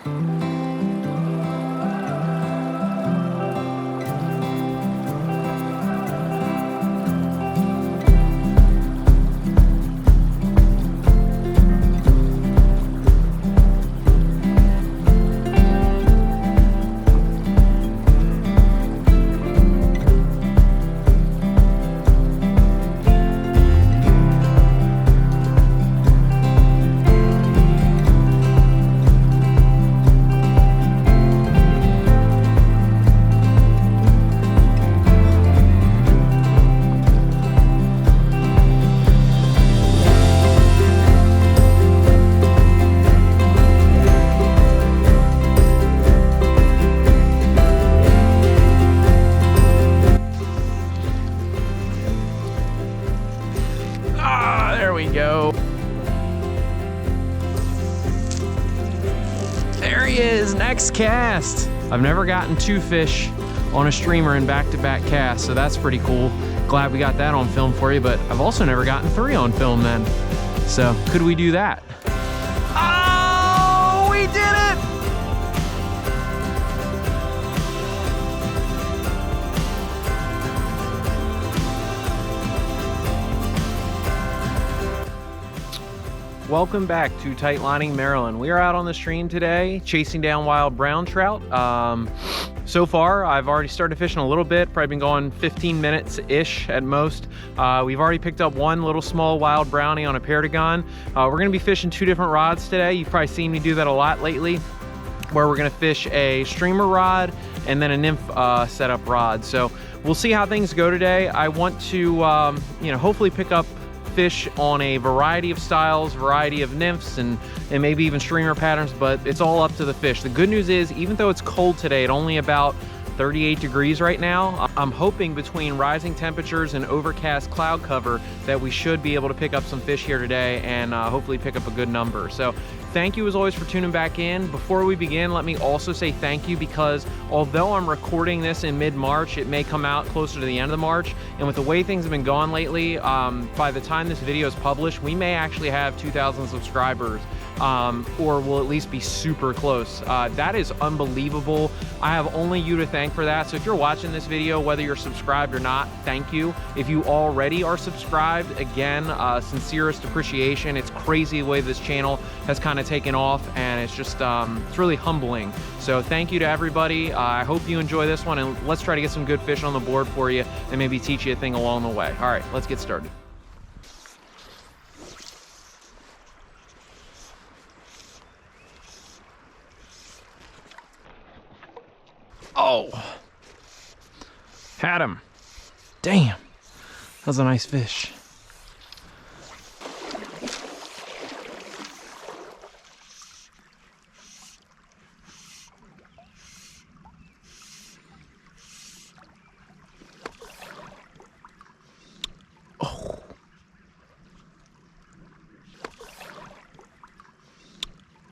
Go. There he is, next cast. I've never gotten 2 fish on a streamer in back-to-back casts, so that's pretty cool. Glad we got that on film for you, but I've also never gotten 3 on film then. So could we do that? Oh, we did it! Welcome back to Tight Lining Maryland. We are out on the stream today chasing down wild brown trout. So far, I've already started fishing a little bit, probably been going 15 minutes-ish at most. We've already picked up 1 little small wild brownie on a Perdigon. We're gonna be fishing 2 different rods today. You've probably seen me do that a lot lately, where we're gonna fish a streamer rod and then a nymph setup rod. So we'll see how things go today. I want to, hopefully pick up fish on a variety of styles, variety of nymphs, and maybe even streamer patterns, but it's all up to the fish. The good news is, even though it's cold today, at only about 38 degrees right now, I'm hoping between rising temperatures and overcast cloud cover that we should be able to pick up some fish here today and hopefully pick up a good number. So thank you as always for tuning back in. Before we begin, let me also say thank you, because although I'm recording this in mid-March, it may come out closer to the end of March, and with the way things have been going lately, by the time this video is published, we may actually have 2,000 subscribers, or will at least be super close. That is unbelievable. I have only you to thank for that. So if you're watching this video, whether you're subscribed or not, thank you. If you already are subscribed, again, sincerest appreciation. It's crazy the way this channel has kind of taken off, and it's just it's really humbling. So thank you to everybody. I hope you enjoy this one, and let's try to get some good fish on the board for you and maybe teach you a thing along the way. All right, let's get started. Oh, had him. Damn, that was a nice fish. Oh.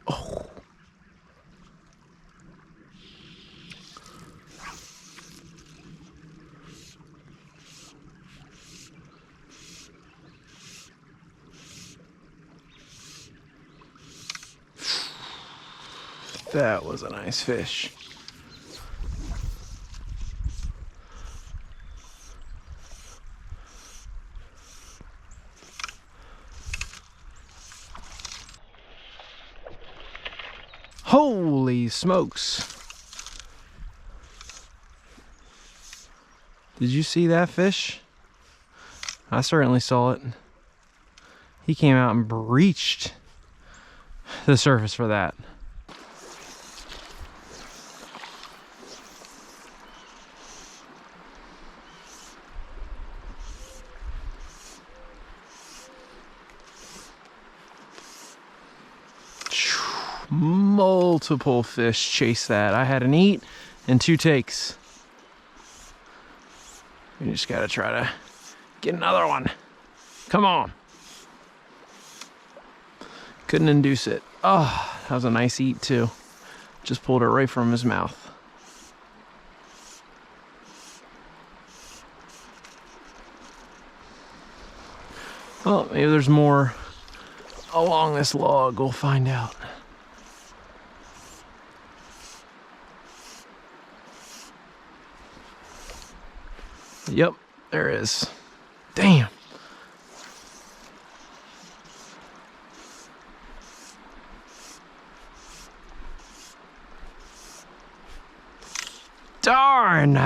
Oh. That was a nice fish. Holy smokes. Did you see that fish? I certainly saw it. He came out and breached the surface for that. Multiple fish chase that. I had an eat and 2 takes. We just gotta try to get another one. Come on. Couldn't induce it. Oh, that was a nice eat too. Just pulled it right from his mouth. Well, maybe there's more along this log. We'll find out. Yep, there is. Damn. Darn.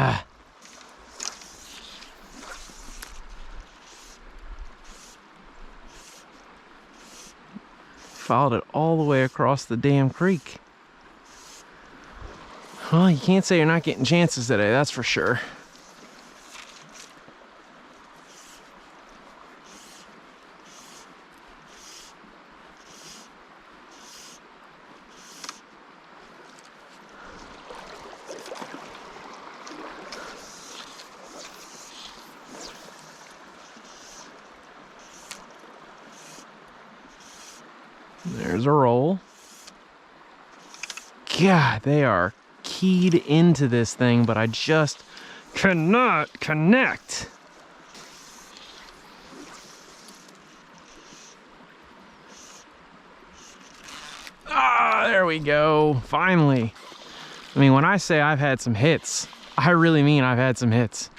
Followed it all the way across the damn creek. Well, you can't say you're not getting chances today, that's for sure. There's a roll. God, they are keyed into this thing, but I just cannot connect. Ah, there we go. Finally. I mean, when I say I've had some hits, I really mean I've had some hits.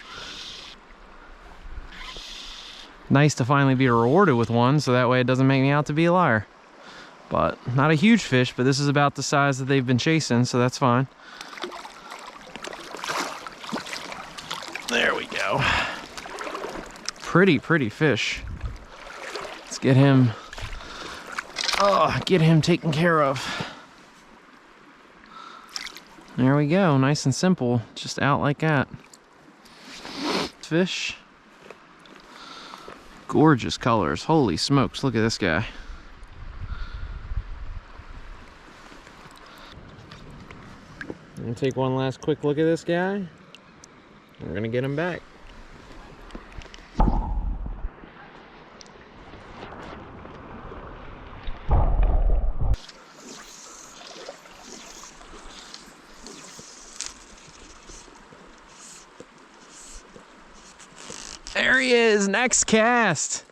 Nice to finally be rewarded with one, so that way it doesn't make me out to be a liar. But not a huge fish, but this is about the size that they've been chasing, so that's fine. There we go. Pretty fish. Let's get him, taken care of. There we go, nice and simple, just out like that. Fish. Gorgeous colors, holy smokes, look at this guy. I'm gonna take one last quick look at this guy. We're gonna get him back. There he is, next cast.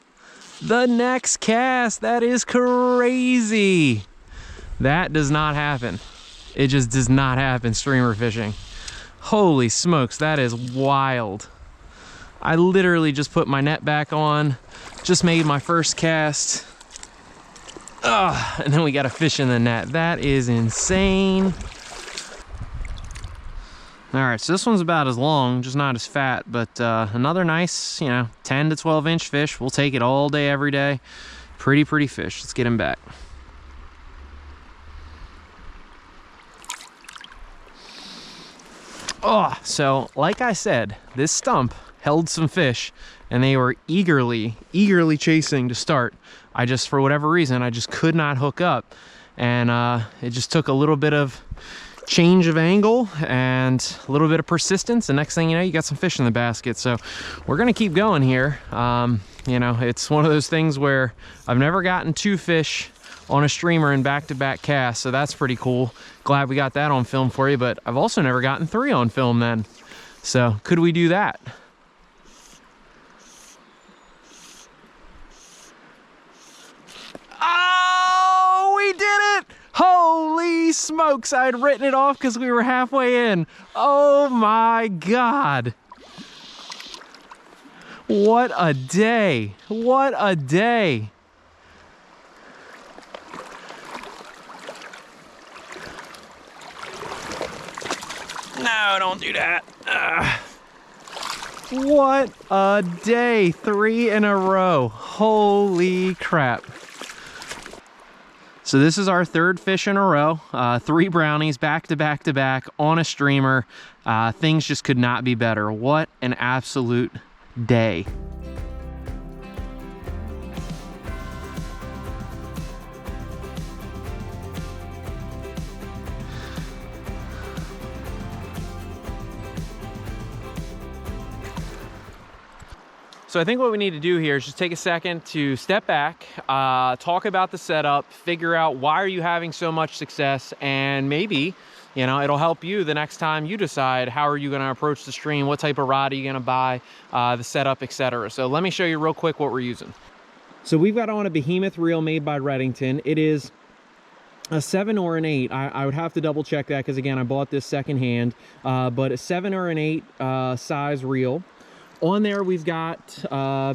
The next cast, that is crazy. That does not happen. It just does not happen streamer fishing. Holy smokes, that is wild. I literally just put my net back on, just made my first cast. And then we got a fish in the net. That is insane. All right, so this one's about as long, just not as fat, but another nice, 10 to 12 inch fish. We'll take it all day, every day. Pretty fish. Let's get him back. Oh, so like I said, this stump held some fish and they were eagerly chasing to start. I just, for whatever reason, I just could not hook up. And it just took a little bit of change of angle and a little bit of persistence. And next thing you know, you got some fish in the basket. So we're gonna keep going here. It's one of those things where I've never gotten 2 fish on a streamer in back-to-back casts, so that's pretty cool. Glad we got that on film for you, but I've also never gotten 3 on film then. So could we do that? Oh, we did it! Holy smokes, I had written it off because we were halfway in. Oh my God. What a day. What a day. No, don't do that. What a day. 3 in a row. Holy crap. So this is our 3rd fish in a row. 3 brownies back to back to back on a streamer. Things just could not be better. What an absolute day. So I think what we need to do here is just take a second to step back, talk about the setup, figure out why are you having so much success, and maybe, it'll help you the next time you decide how are you gonna approach the stream, what type of rod are you gonna buy, the setup, etc. So let me show you real quick what we're using. So we've got on a behemoth reel made by Redington. It is a 7 or an 8. I would have to double check that because again, I bought this secondhand, but a 7 or an 8 size reel. On there we've got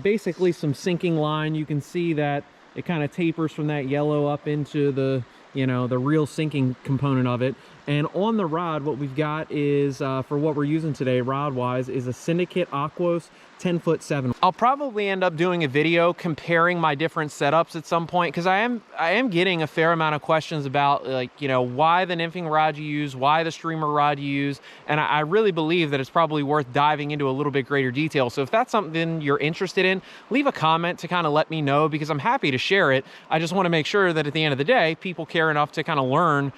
basically some sinking line. You can see that it kind of tapers from that yellow up into the, you know, the real sinking component of it. And on the rod, what we've got is, for what we're using today, rod-wise, is a Syndicate Aquos 10'7". I'll probably end up doing a video comparing my different setups at some point, because I am getting a fair amount of questions about, like, you know, why the nymphing rod you use, why the streamer rod you use, and I really believe that it's probably worth diving into a little bit greater detail. So if that's something you're interested in, leave a comment to kind of let me know, because I'm happy to share it. I just want to make sure that at the end of the day, people care enough to kind of learn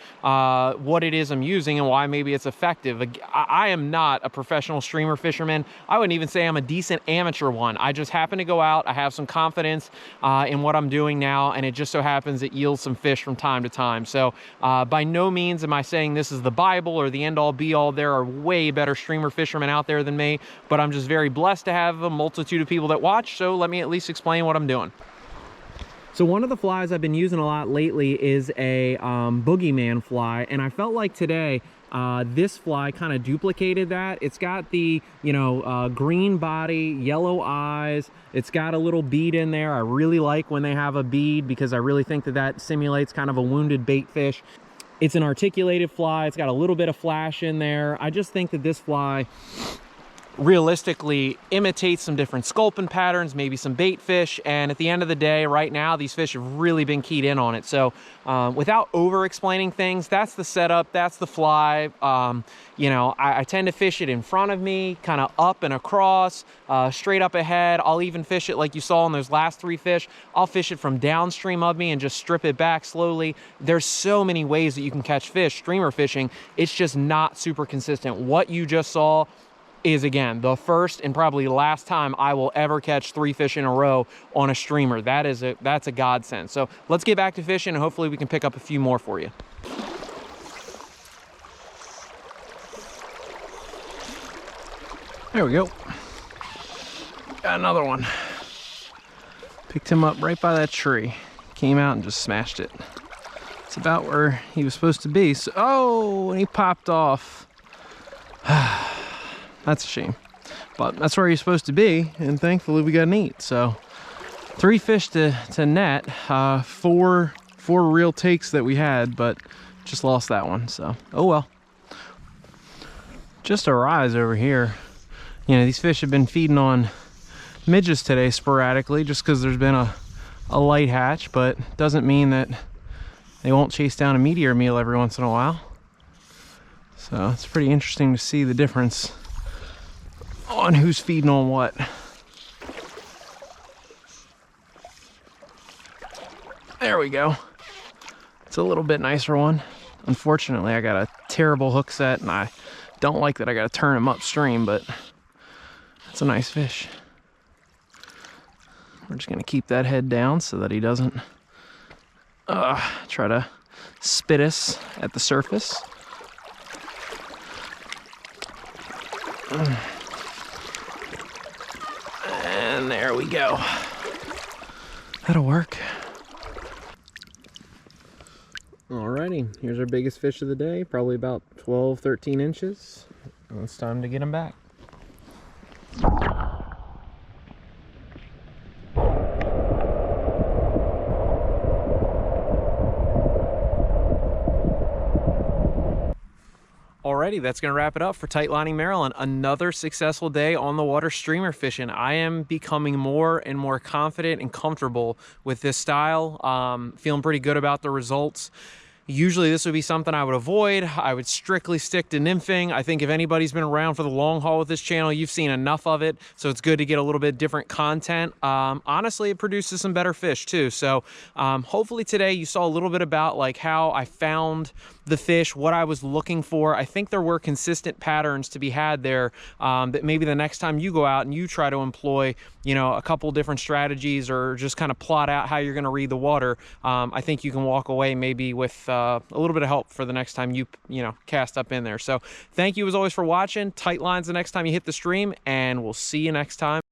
what it is I'm using and why maybe it's effective. I am not a professional streamer fisherman. I wouldn't even say I'm a decent amateur one. I just happen to go out, I have some confidence in what I'm doing now, and it just so happens it yields some fish from time to time. So by no means am I saying this is the Bible or the end-all be-all. There are way better streamer fishermen out there than me, but I'm just very blessed to have a multitude of people that watch, so let me at least explain what I'm doing. So one of the flies I've been using a lot lately is a boogeyman fly, and I felt like today this fly kind of duplicated that. It's got the, you know, green body, yellow eyes. It's got a little bead in there. I really like when they have a bead, because I really think that that simulates kind of a wounded bait fish. It's an articulated fly. It's got a little bit of flash in there. I just think that this fly realistically imitates some different sculpin patterns, maybe some bait fish, and at the end of the day, right now, these fish have really been keyed in on it. So without over explaining things, that's the setup, that's the fly. You know, I tend to fish it in front of me, kind of up and across, straight up ahead. I'll even fish it like you saw in those last 3 fish. I'll fish it from downstream of me and just strip it back slowly. There's so many ways that you can catch fish streamer fishing. It's just not super consistent. What you just saw is, again, the first and probably last time I will ever catch 3 fish in a row on a streamer. That's a godsend. So let's get back to fishing, and hopefully we can pick up a few more for you. There we go. Got another one. Picked him up right by that tree. Came out and just smashed it. It's about where he was supposed to be. So, oh, and he popped off. That's a shame, but that's where you're supposed to be, and thankfully we got an eat. So 3 fish to net, four real takes that we had, but just lost that one. So oh well. Just a rise over here. You know, these fish have been feeding on midges today sporadically, just because there's been a light hatch, but doesn't mean that they won't chase down a meteor meal every once in a while. So it's pretty interesting to see the difference on who's feeding on what. There we go. It's a little bit nicer one. Unfortunately, I got a terrible hook set, and I don't like that I got to turn him upstream, but it's a nice fish. We're just gonna keep that head down so that he doesn't try to spit us at the surface. And there we go. That'll work. Alrighty, here's our biggest fish of the day, probably about 12, 13 inches. Well, it's time to get him back. Alrighty, that's going to wrap it up for Tightlining Maryland. Another successful day on the water streamer fishing. I am becoming more and more confident and comfortable with this style. Feeling pretty good about the results. Usually this would be something I would avoid. I would strictly stick to nymphing. I think if anybody's been around for the long haul with this channel, you've seen enough of it. So it's good to get a little bit different content. Honestly, it produces some better fish too. So hopefully today you saw a little bit about like how I found the fish, what I was looking for. I think there were consistent patterns to be had there that maybe the next time you go out and you try to employ, you know, a couple different strategies or just kind of plot out how you're going to read the water. I think you can walk away maybe with a little bit of help for the next time you know, cast up in there. So thank you as always for watching. Tight lines the next time you hit the stream, and we'll see you next time.